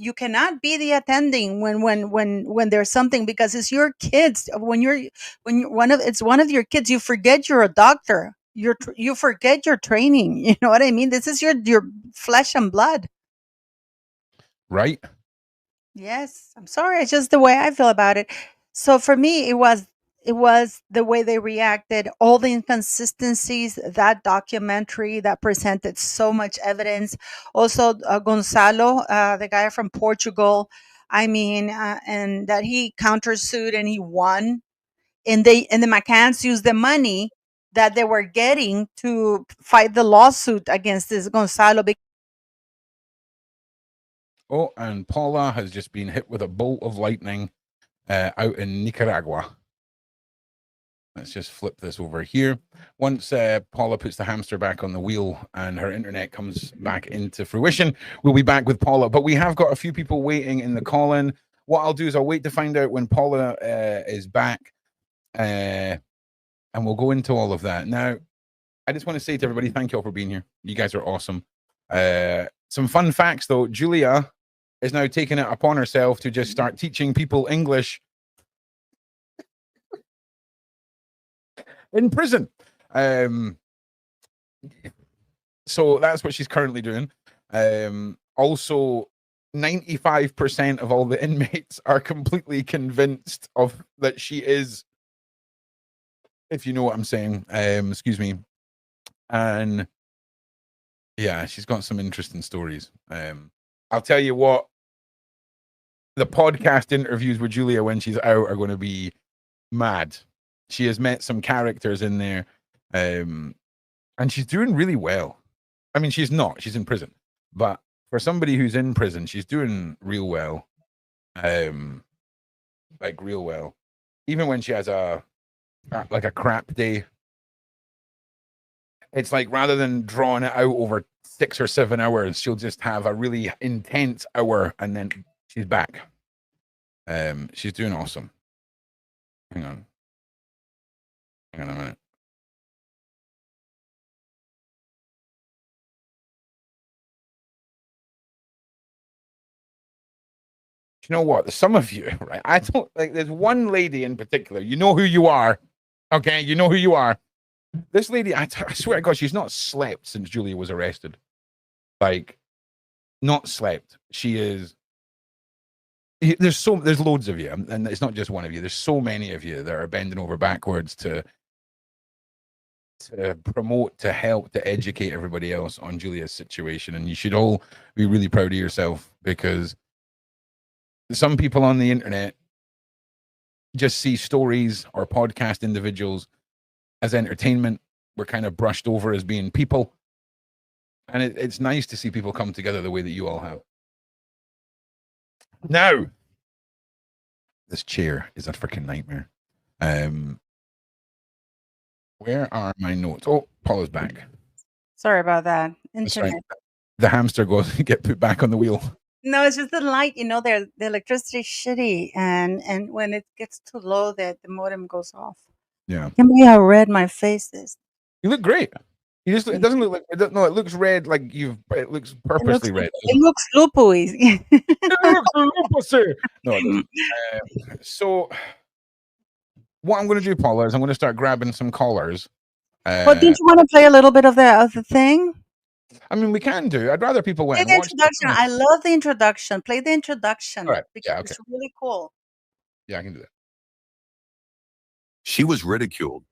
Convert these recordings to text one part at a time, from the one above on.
you cannot be the attending when there's something, because it's your kids. When it's one of your kids, you forget you're a doctor. You forget your training. You know what I mean? This is your flesh and blood. Right. Yes, I'm sorry. It's just the way I feel about it. So for me, it was the way they reacted, all the inconsistencies, that documentary that presented so much evidence. Also, Gonzalo, the guy from Portugal, I mean, and that he countersued and he won, and the McCanns used the money that they were getting to fight the lawsuit against this Gonzalo. Oh, and Paula has just been hit with a bolt of lightning out in Nicaragua. Let's just flip this over here. Once Paula puts the hamster back on the wheel and her internet comes back into fruition, we'll be back with Paula. But we have got a few people waiting in the call-in. What I'll do is I'll wait to find out when Paula is back, and we'll go into all of that. Now, I just want to say to everybody, thank you all for being here. You guys are awesome. Some fun facts, though. Julia is now taking it upon herself to just start teaching people English in prison. So that's what she's currently doing. Also, 95% of all the inmates are completely convinced of that she is, if you know what I'm saying. Excuse me. And yeah, she's got some interesting stories. I'll tell you what, the podcast interviews with Julia when she's out are going to be mad. She has met some characters in there, and she's doing really well. I mean, she's in prison, but for somebody who's in prison, she's doing real well. Like real well. Even when she has a crap day, it's like rather than drawing it out over 6 or 7 hours, she'll just have a really intense hour and then she's back. She's doing awesome. Hang on a minute. You know what? Some of you, right? I don't like. There's one lady in particular. You know who you are, okay? You know who you are. This lady, I swear to God, she's not slept since Julia was arrested. Like, not slept. She is. There's loads of you, and it's not just one of you. There's so many of you that are bending over backwards to promote, to help, to educate everybody else on Julia's situation, and you should all be really proud of yourself, because some people on the internet just see stories or podcast individuals as entertainment. We're kind of brushed over as being people. And it's nice to see people come together the way that you all have. Now, this chair is a freaking nightmare. Where are my notes? Oh, Paula's back. Sorry about that. Internet. Right. The hamster goes get put back on the wheel. No, it's just the light. The electricity is shitty, and when it gets too low, the modem goes off. Yeah. Can you see how red my face is? You look great. It doesn't look like it. No, it looks red. Like it looks purposely red. It looks lupus. No. So what I'm going to do, Paula, is I'm going to start grabbing some callers. But didn't you want to play a little bit of the thing? I mean, we can do. I'd rather people went. Play the introduction. I love the introduction. Play the introduction. Right. Because yeah, okay. It's really cool. Yeah, I can do that. She was ridiculed.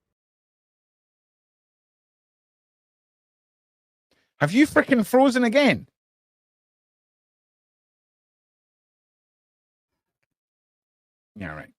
Have you freaking frozen again? Yeah, right.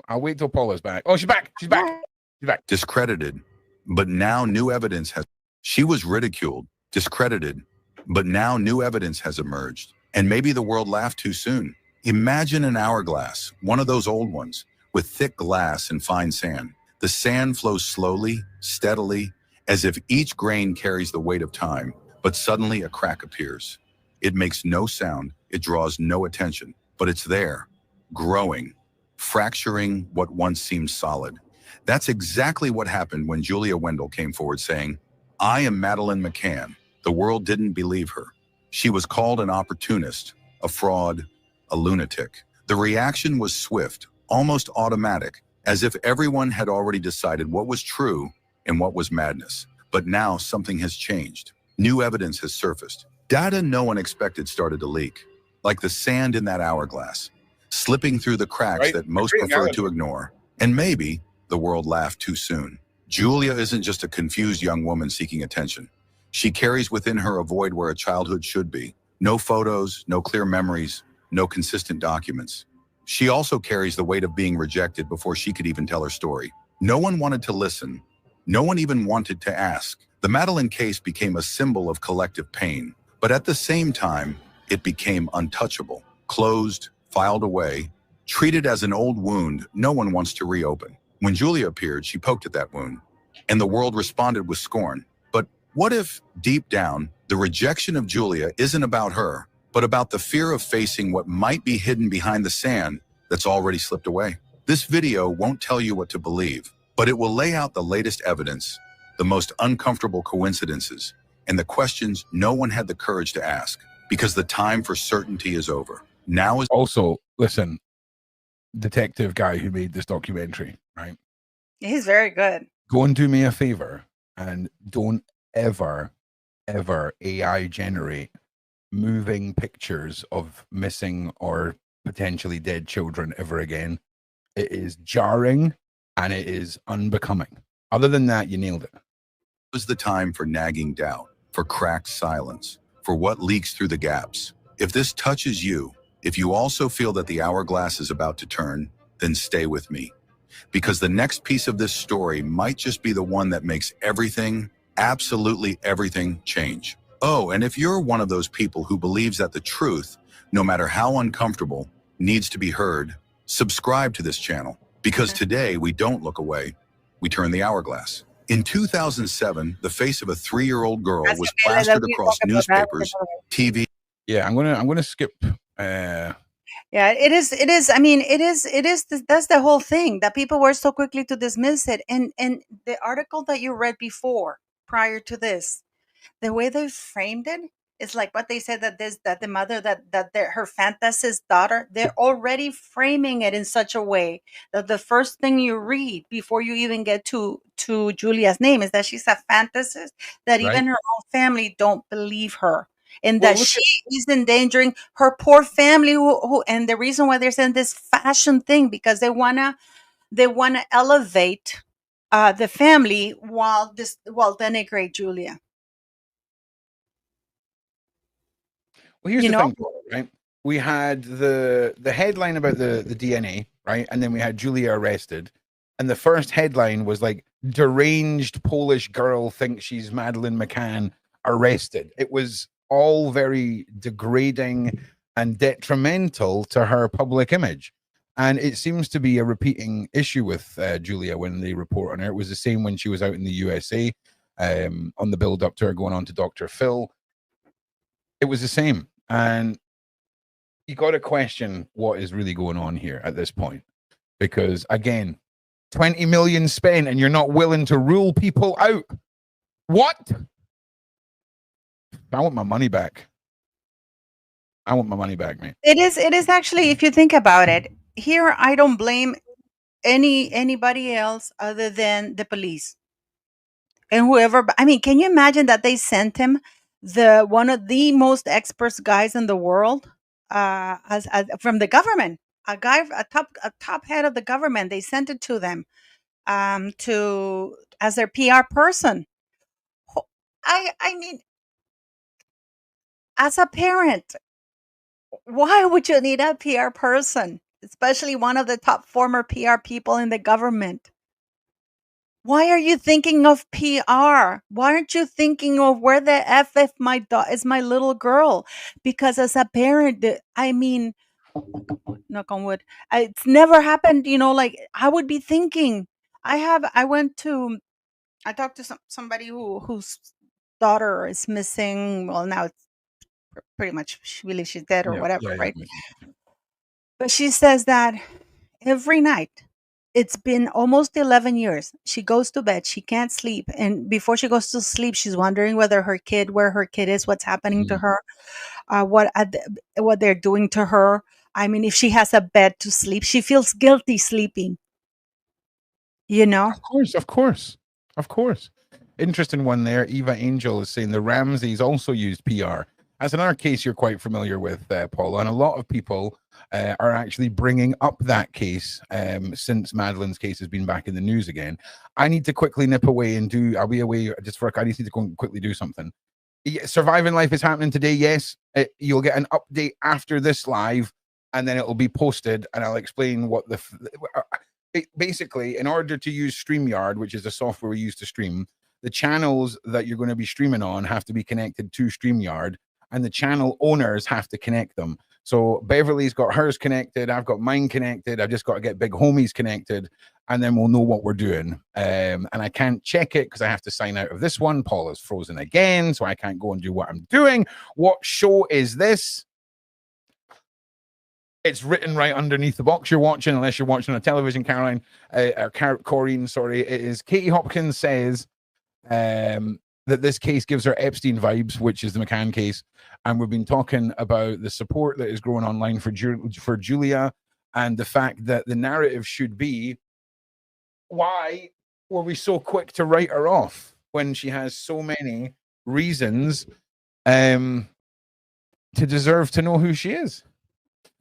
I'll wait till Paula's back. Oh, she's back. She's back. She's back. Discredited, but now new evidence has. She was ridiculed, discredited, but now new evidence has emerged. And maybe the world laughed too soon. Imagine an hourglass, one of those old ones, with thick glass and fine sand. The sand flows slowly, steadily, as if each grain carries the weight of time, but suddenly a crack appears. It makes no sound, it draws no attention, but it's there, growing, fracturing what once seemed solid. That's exactly what happened when Julia Wendell came forward saying, "I am Madeleine McCann." The world didn't believe her. She was called an opportunist, a fraud, a lunatic. The reaction was swift, almost automatic, as if everyone had already decided what was true and what was madness. But now something has changed. New evidence has surfaced. Data no one expected started to leak, like the sand in that hourglass, slipping through the cracks that most preferred to ignore. And maybe the world laughed too soon. Julia isn't just a confused young woman seeking attention. She carries within her a void where a childhood should be. No photos, no clear memories, no consistent documents. She also carries the weight of being rejected before she could even tell her story. No one wanted to listen. No one even wanted to ask. The Madeleine case became a symbol of collective pain, but at the same time, it became untouchable, closed, filed away, treated as an old wound no one wants to reopen. When Julia appeared, she poked at that wound, and the world responded with scorn. But what if, deep down, the rejection of Julia isn't about her, but about the fear of facing what might be hidden behind the sand that's already slipped away? This video won't tell you what to believe, but it will lay out the latest evidence, the most uncomfortable coincidences, and the questions no one had the courage to ask, because the time for certainty is over. Now is Also, listen, detective guy who made this documentary, right? He's very good. Go and do me a favor and don't ever AI generate moving pictures of missing or potentially dead children ever again. It is jarring and it is unbecoming. Other than that, you nailed it. is the time for nagging doubt, for cracked silence, for what leaks through the gaps. If this touches you, if you also feel that the hourglass is about to turn, then stay with me. Because the next piece of this story might just be the one that makes everything, absolutely everything, change. Oh, and if you're one of those people who believes that the truth, no matter how uncomfortable, needs to be heard, subscribe to this channel. Because today we don't look away, we turn the hourglass. In 2007, the face of a 3-year-old girl was plastered across newspapers, TV. Yeah, I'm gonna skip. Yeah, it is. I mean, it is. That's the whole thing, that people were so quickly to dismiss it. And the article that you read before, prior to this, the way they framed it is like what they said, that the mother, her fantasist daughter, they're already framing it in such a way that the first thing you read before you even get to Julia's name is that she's a fantasist, that Right. even her own family don't believe her, and Well, that look she is endangering her poor family, who and the reason why they're saying this fashion thing, because they wanna elevate the family while denigrate Julia. Well, here's You the know? thing, right? We had the headline about the DNA, right? And then we had Julia arrested. And the first headline was like, deranged Polish girl thinks she's Madeleine McCann, arrested. It was all very degrading and detrimental to her public image. And it seems to be a repeating issue with Julia when they report on her. It was the same when she was out in the USA on the build up to her going on to Dr. Phil. It was the same. And you got to question what is really going on here at this point. Because again, 20 million spent and you're not willing to rule people out. What? I want my money back. I want my money back, man. It is actually, if you think about it, here I don't blame anybody else other than the police and whoever. I mean, can you imagine that they sent him, the one of the most experts guys in the world, as from the government, a top head of the government. They sent it to them, to as their PR person. I mean, as a parent, why would you need a PR person, especially one of the top former PR people in the government? Why are you thinking of PR? Why aren't you thinking of where the F if is my little girl? Because as a parent, I mean, knock on wood, it's never happened. Like I would be thinking. I talked to somebody whose daughter is missing. Well, now it's pretty much really she's dead or whatever, right? But she says that every night, it's been almost 11 years. She goes to bed, she can't sleep. And before she goes to sleep, she's wondering where her kid is, what's happening to her, what they're doing to her. I mean, if she has a bed to sleep, she feels guilty sleeping, you know? Of course, of course, of course. Interesting one there. Eva Angel is saying the Ramseys also used PR. As another case you're quite familiar with, Paula, and a lot of people are actually bringing up that case since Madeline's case has been back in the news again. I need to quickly nip away and do. I'll be away just for. I need to go and quickly do something. Surviving Life is happening today. Yes, you'll get an update after this live, and then it'll be posted, and I'll explain what basically, in order to use StreamYard, which is the software we use to stream, the channels that you're going to be streaming on have to be connected to StreamYard, and the channel owners have to connect them. So Beverly's got hers connected, I've got mine connected, I've just got to get Big Homies connected, and then we'll know what we're doing. And I can't check it because I have to sign out of this one. Paul is frozen again, so I can't go and do what I'm doing. What show is this? It's written right underneath the box you're watching, unless you're watching on a television, Caroline, or Corrine, sorry. It is Katie Hopkins says that this case gives her Epstein vibes, which is the Mccann case. And we've been talking about the support that is growing online for Julia, and the fact that the narrative should be, why were we so quick to write her off when she has so many reasons to deserve to know who she is?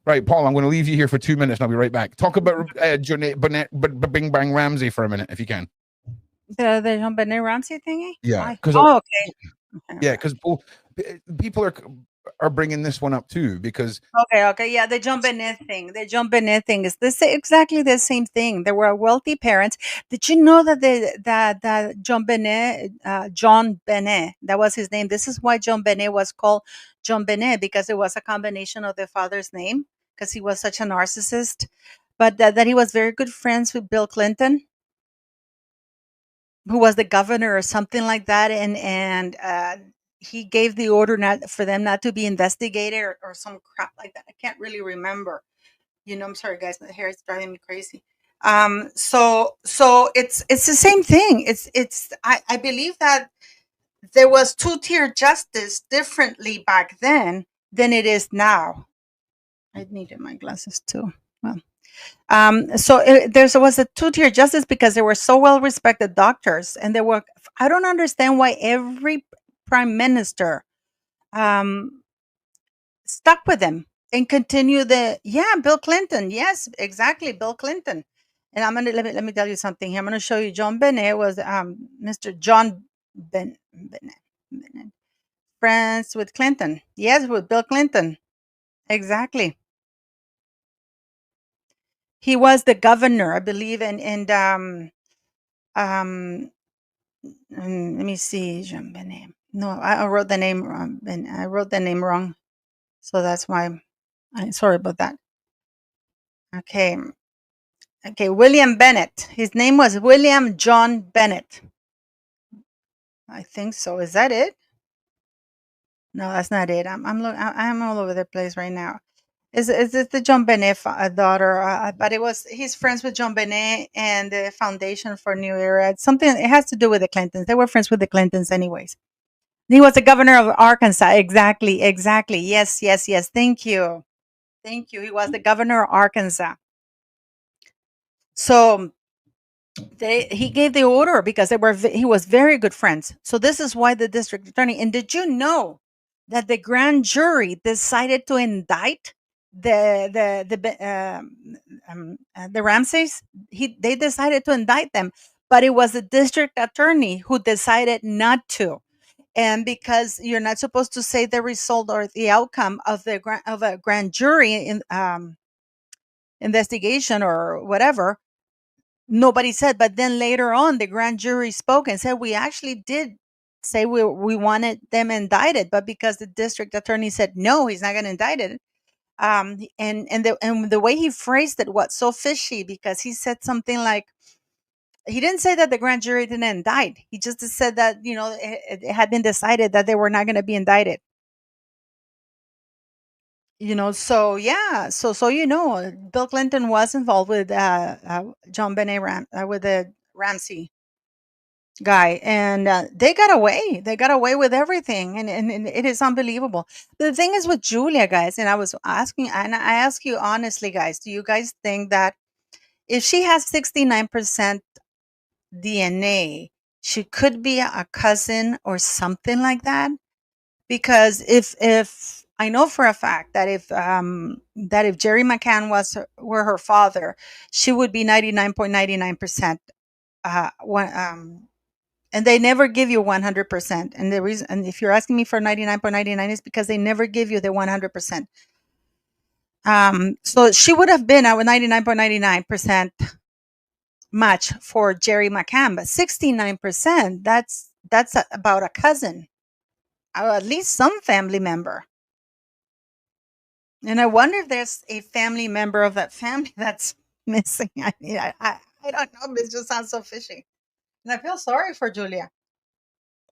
Right, Paul, I'm going to leave you here for 2 minutes and I'll be right back. Talk about Bing Bang Ramsey for a minute, if you can. The Jean-Benet Ramsey thingy? Yeah. Oh, okay. Yeah, because people are bringing this one up too, because Okay. Yeah, the Jean-Benet thing. The Jean-Benet thing is exactly the same thing. There were wealthy parents. Did you know that that John Benet, that was his name. This is why John Benet was called John Benet, because it was a combination of the father's name, because he was such a narcissist. But that he was very good friends with Bill Clinton, who was the governor or something like that, and he gave the order not for them not to be investigated, or some crap like that. I can't really remember. I'm sorry, guys. My hair is driving me crazy. So it's the same thing. I believe that there was two-tier justice differently back then than it is now. I needed my glasses too. Well, there was a two-tier justice because they were so well-respected doctors, and they were. I don't understand why every prime minister stuck with them and continue Bill Clinton. Yes, exactly, Bill Clinton. And let me tell you something here. I'm going to show you. John Benet was Mr. John Benet, friends with Clinton. Yes, with Bill Clinton. Exactly. He was the governor, I believe, let me see, Jean Benet. No, I wrote the name wrong. I wrote the name wrong, so that's why. I'm sorry about that. Okay. William Bennett. His name was William John Bennett. I think so. Is that it? No, that's not it. I'm all over the place right now. Is it the John Benet daughter? But he's friends with John Benet and the Foundation for New Era. It's something. It has to do with the Clintons. They were friends with the Clintons, anyways. He was the governor of Arkansas. Exactly. Yes. Thank you. He was the governor of Arkansas. So he gave the order because he was very good friends. So this is why the district attorney. And did you know that the grand jury decided to indict the Ramsays? They decided to indict them, but it was the district attorney who decided not to. And because you're not supposed to say the result or the outcome of a grand jury in investigation or whatever, nobody said. But then later on, the grand jury spoke and said, we actually did say we wanted them indicted, but because the district attorney said no, he's not going to indict it. And the way he phrased it was so fishy, because he said something like, he didn't say that the grand jury didn't indict. He just said that it had been decided that they were not going to be indicted. So yeah, so Bill Clinton was involved with John Benet with the Ramsey guy, and they got away. They got away with everything, and it is unbelievable. The thing is with Julia, guys, and I was asking, and I ask you honestly, guys, do you guys think that if she has 69% DNA, she could be a cousin or something like that? Because if I know for a fact that if Jerry McCann were her father, she would be 99.99%. One And they never give you 100%. And the reason, and if you're asking me for 99.99, is because they never give you the 100%. So she would have been a 99.99% match for Jerry McCann, but 69%, that's about a cousin, or at least some family member. And I wonder if there's a family member of that family that's missing. I mean, I don't know, but it just sounds so fishy. And I feel sorry for Julia.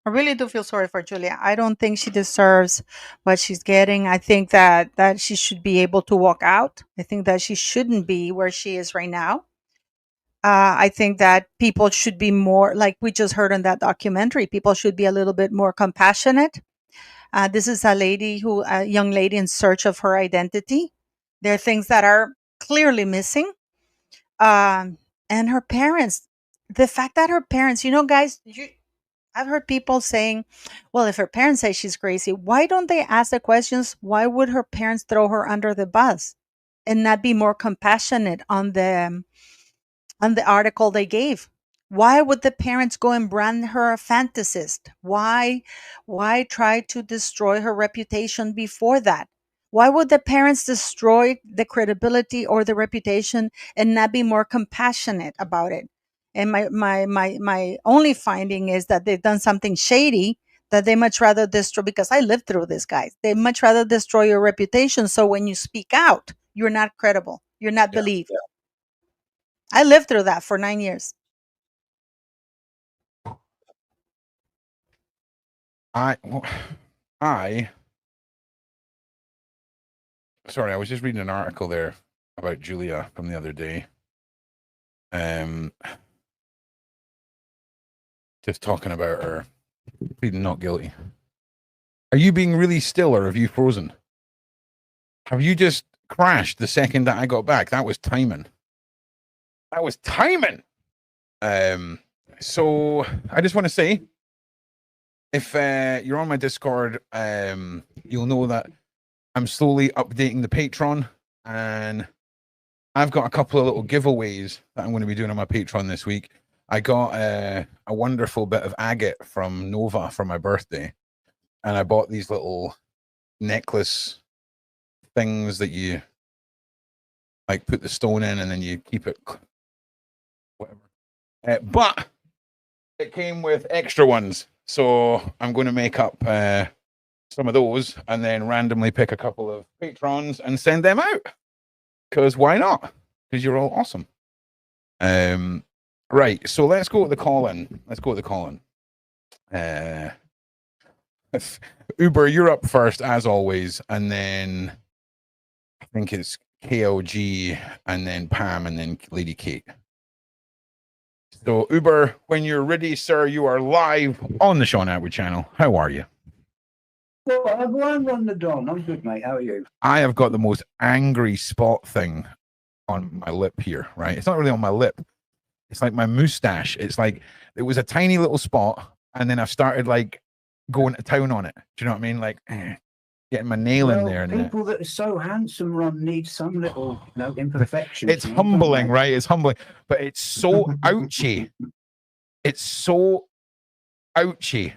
I really do feel sorry for Julia. I don't think she deserves what she's getting. I think that she should be able to walk out. I think that she shouldn't be where she is right now. I think that people should be more, like we just heard in that documentary, people should be a little bit more compassionate. This is a young lady in search of her identity. There are things that are clearly missing. And her parents, the fact that her parents, guys, I've heard people saying, well, if her parents say she's crazy, why don't they ask the questions? Why would her parents throw her under the bus and not be more compassionate on the article they gave? Why would the parents go and brand her a fantasist? Why try to destroy her reputation before that? Why would the parents destroy the credibility or the reputation and not be more compassionate about it? And my only finding is that they've done something shady, that they much rather destroy, because I lived through this, guys. They much rather destroy your reputation, so when you speak out, you're not credible. You're not Yeah. believed. I lived through that for 9 years. I sorry, I was just reading an article there about Julia from the other day. Just talking about her pleading not guilty. Are you being really still, or have you frozen? Have you just crashed the second that I got back? That was timing. That was timing. So I just want to say, if you're on my Discord, you'll know that I'm slowly updating the Patreon, and I've got a couple of little giveaways that I'm going to be doing on my Patreon this week. I got a wonderful bit of agate from Nova for my birthday, and I bought these little necklace things that you like put the stone in and then you keep it, whatever. But it came with extra ones, so I'm going to make up some of those and then randomly pick a couple of patrons and send them out. Because why not? Because you're all awesome. Right, so let's go to the call-in. Uber, you're up first, as always, and then I think it's KLG, and then Pam, and then Lady Kate. So, Uber, when you're ready, sir, you are live on the Sean Atwood channel. How are you? Well, I've run the dawn. I'm good, mate. How are you? I have got the most angry spot thing on my lip here, right? It's not really on my lip. It's like my mustache. It's like it was a tiny little spot, and then I've started like going to town on it. Do you know what I mean? Like getting my nail in there. People that are so handsome, Ron, need some little, imperfections. It's humbling, right? It's humbling, but it's so ouchy. It's so ouchy.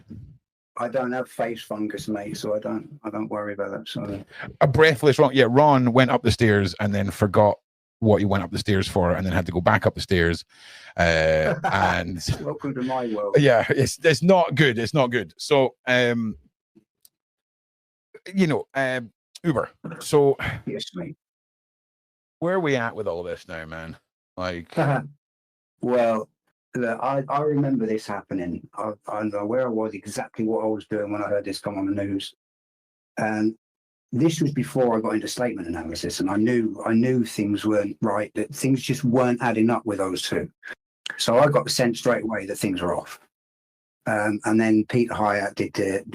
I don't have face fungus, mate, so I don't worry about that. So a breathless Ron. Yeah, Ron went up the stairs and then forgot what he went up the stairs for, and then had to go back up the stairs. And welcome to my world. Yeah, it's not good. It's not good. So Uber. So yes, mate. Where are we at with all this now, man? Like, well, look, I remember this happening. I know where I was, exactly what I was doing when I heard this come on the news, and this was before I got into statement analysis, and I knew things weren't right, that things just weren't adding up with those two. So I got the sense straight away that things were off. And then Peter Hyatt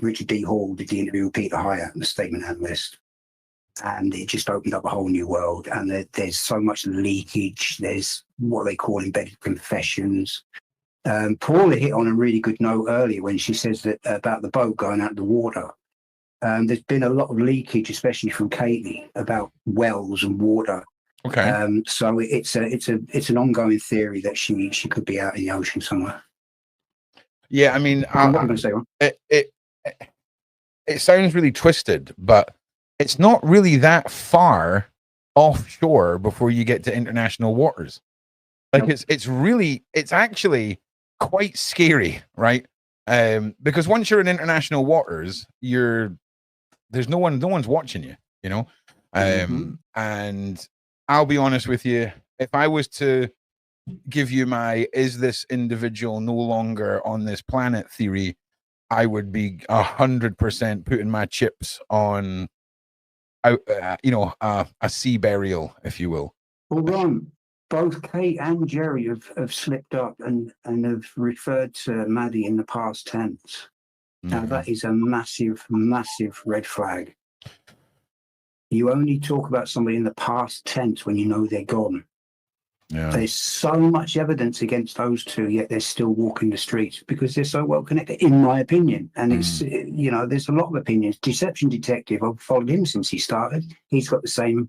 Richard D. Hall did the interview with Peter Hyatt, the statement analyst. And it just opened up a whole new world. And there's so much leakage. There's what they call embedded confessions. Paula hit on a really good note earlier when she says that about the boat going out of the water. There's been a lot of leakage, especially from Katie, about wells and water. Okay. So it's an ongoing theory that she could be out in the ocean somewhere. Yeah, I mean, What am I going to say, Ron? It sounds really twisted, but it's not really that far offshore before you get to international waters. Like Nope. it's actually quite scary, right? Because once you're in international waters, there's no one's watching you, you know. And I'll be honest with you, if I was to give you my "is this individual no longer on this planet" theory, I would be 100% putting my chips on, a sea burial, if you will. Well, Ron, both Kate and Jerry have slipped up and have referred to Maddie in the past tense. Now, that is a massive, massive red flag. You only talk about somebody in the past tense when you know they're gone. Yeah. There's so much evidence against those two, yet they're still walking the streets because they're so well connected, in my opinion. And it's, there's a lot of opinions. Deception Detective, I've followed him since he started. He's got the same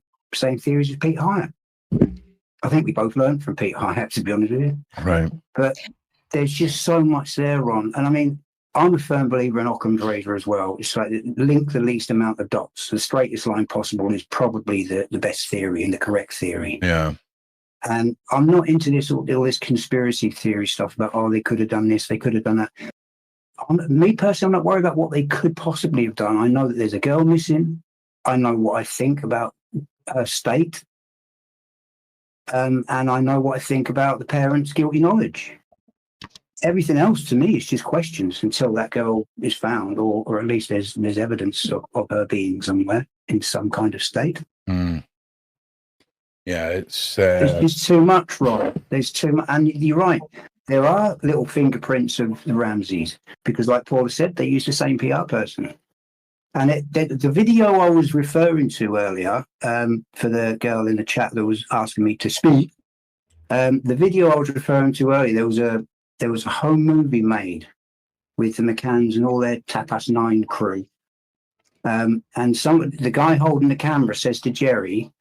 theories as Pete Hyatt. I think we both learned from Pete Hyatt, to be honest with you. Right. But there's just so much there, Ron. And I mean, I'm a firm believer in Occam's razor as well. It's like link the least amount of dots. The straightest line possible is probably the best theory and the correct theory. Yeah. And I'm not into all this conspiracy theory stuff about, they could have done this, they could have done that. Me personally, I'm not worried about what they could possibly have done. I know that there's a girl missing. I know what I think about her state. And I know what I think about the parents' guilty knowledge. Everything else to me is just questions until that girl is found, or at least there's evidence of her being somewhere in some kind of state. Yeah, it's there's too much, Rob. There's too much, and you're right. There are little fingerprints of the Ramseys because, like Paula said, they use the same PR person. And the video I was referring to earlier, for the girl in the chat that was asking me to speak, the video I was referring to earlier, there was a home movie made with the Mccanns and all their Tapas 9 crew. And the guy holding the camera says to Jerry,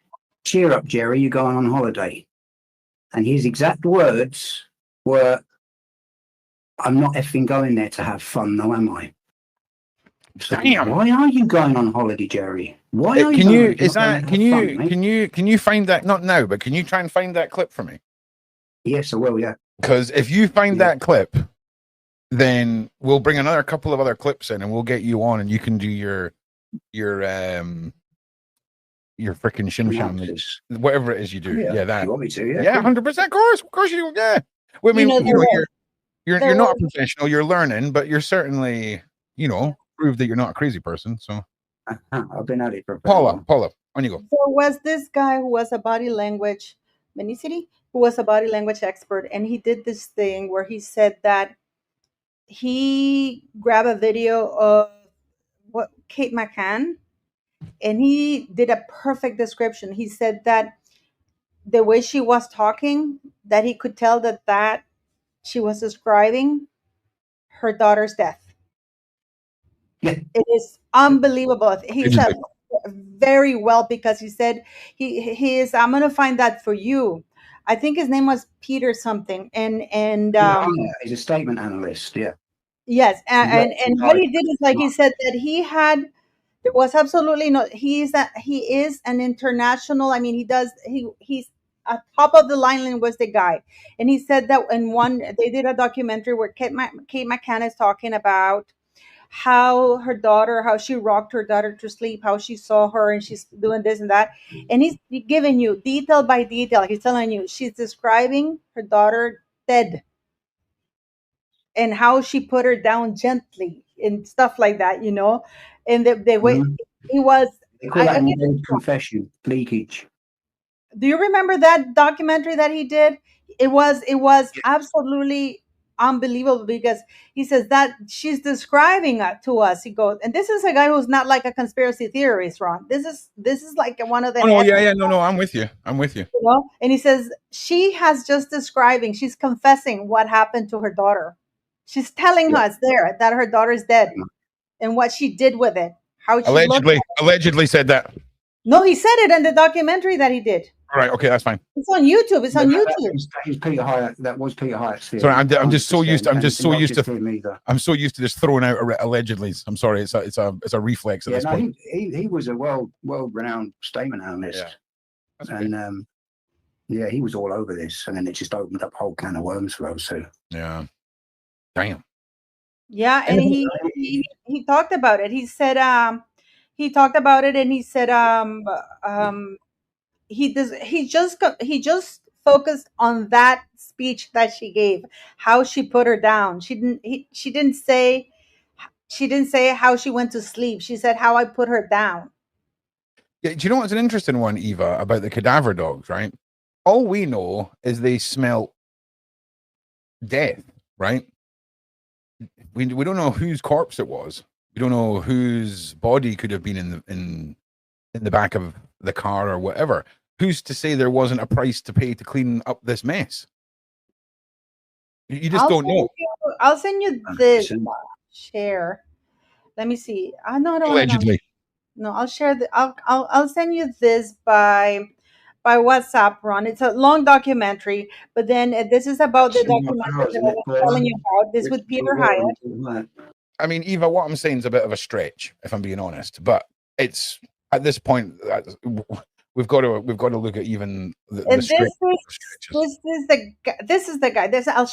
"Cheer up, Jerry, you're going on holiday." And his exact words were, "I'm not effing going there to have fun, though, am I?" So, damn. Why are you going on holiday, Jerry? Why are Can you? Can you find that, not now, but can you try and find that clip for me? Yes, I will. Yeah. Because if you find that clip, then we'll bring another couple of other clips in, and we'll get you on, and you can do your freaking shim whatever it is you do. Yeah, that. You want me to? Yeah, 100%. Of course you do. Yeah. Well, I mean, you're not a professional. You're learning, but you're certainly, proved that you're not a crazy person. So I've been at it for Paula, on you go. There was this guy who was a body language, Minicity, who was a body language expert, and he did this thing where he said that he grabbed a video of Kate Mccann, and he did a perfect description. He said that the way she was talking, that he could tell that she was describing her daughter's death. Yeah. It is unbelievable. He said very well, because he said he is, "I'm gonna find that for you." I think his name was Peter something, and he's a statement analyst. Yeah. Yes, and what he did is, like, he said that there was absolutely no. He is an international. I mean, he's a top of the line linguistic guy, and he said that they did a documentary where Kate Mccann is talking about how she rocked her daughter to sleep, how she saw her, and she's doing this and that, and he's giving you detail by detail. He's telling you she's describing her daughter dead, and how she put her down gently and stuff like that, and the way it was. They call that confession, leakage. Do you remember that documentary that he did? It was absolutely unbelievable because he says that she's describing to us. He goes, and this is a guy who's not like a conspiracy theorist, Ron. This is like one of the Oh no, yeah, no, I'm with you. I'm with you. you know. And he says she has just describing, she's confessing what happened to her daughter. She's telling Yeah. us there that her daughter's dead and what she did with it, how she Allegedly said that. No, he said it in the documentary that he did. All right, okay, that's fine. It's on YouTube. It's on YouTube. That is Peter Hyatt. That was Peter Hyatt's theory. Sorry, I'm just so used. I'm just so not used just to. him either. I'm so used to just throwing out allegedly. I'm sorry. It's a reflex at Yeah, this no, point. he was a world-renowned statement analyst, Yeah. That's and yeah, he was all over this, and then it just opened up a whole can of worms for us. So Yeah. Damn. Yeah, and he talked about it. He said he talked about it, and he said he just focused on that speech that she gave, how she put her down. She didn't say how she went to sleep. She said how I put her down. Yeah, do you know what's an interesting one, Eva, about the cadaver dogs, right? All we know is they smell death, right? We don't know whose corpse it was. We don't know whose body could have been in the back of the car or whatever. Who's to say there wasn't a price to pay to clean up this mess? You just don't know. I'll send you this share. Let me see. No, Allegedly. No, I'll share I'll send you this by WhatsApp, Ron. It's a long documentary, but then this is about the documentary that I was telling you about. This with Peter Hyatt. I mean, Eva, what I'm saying is a bit of a stretch, if I'm being honest. But it's at this point we've got to look at even the this is the guy. I'll share.